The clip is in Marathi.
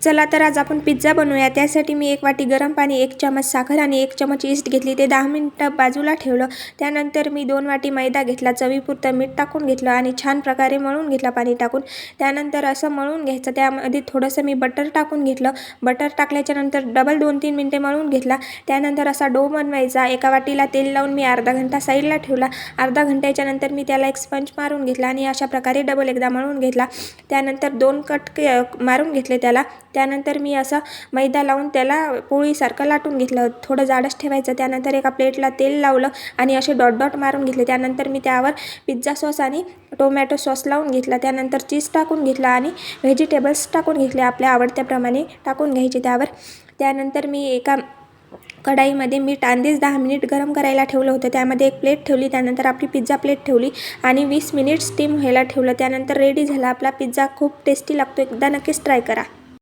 चला तर आज आपण पिझ्झा बनवूया। त्यासाठी मी 1 वाटी गरम पाणी, 1 चमच साखर आणि 1 चमच ईस्ट घेतली। ते 10 मिनिटं बाजूला ठेवलं। त्यानंतर मी 2 वाटी मैदा घेतला, चवीपुरतं मीठ टाकून घेतलं आणि छान प्रकारे मळून घेतला पाणी टाकून। त्यानंतर असं मळून घ्यायचं। त्यामध्ये थोडंसं मी बटर टाकून घेतलं। बटर टाकल्याच्यानंतर डबल 2-3 मिनिटे मळून घेतला। त्यानंतर असा डो बनवायचा। एका वाटीला तेल लावून मी अर्धा घंटा साईडला ठेवला। अर्धा घंट्याच्या नंतर मी त्याला एक स्पंज मारून घेतला आणि अशा प्रकारे डबल एकदा मळून घेतला। त्यानंतर 2 कट मारून घेतले त्याला। त्यानंतर मी असं मैदा लावून त्याला पोळीसारखं लाटून घेतलं। थोडं जाडच ठेवायचं। त्यानंतर एका प्लेटला तेल लावलं आणि असे डॉट डॉट मारून घेतले। त्यानंतर मी त्यावर पिझ्झा सॉस आणि टोमॅटो सॉस लावून घेतला। त्यानंतर चीज टाकून घेतला आणि व्हेजिटेबल्स टाकून घेतले, आपल्या आवडत्याप्रमाणे टाकून घ्यायचे त्यावर। त्यानंतर मी एका कढाईमध्ये मीठ आधीच 10 मिनिट गरम करायला ठेवलं होतं। त्यामध्ये एक प्लेट ठेवली। त्यानंतर आपली पिझ्झा प्लेट ठेवली आणि 20 मिनिट स्टीम व्हायला ठेवलं। त्यानंतर रेडी झाला आपला पिझ्झा। खूप टेस्टी लागतो, एकदा नक्कीच ट्राय करा।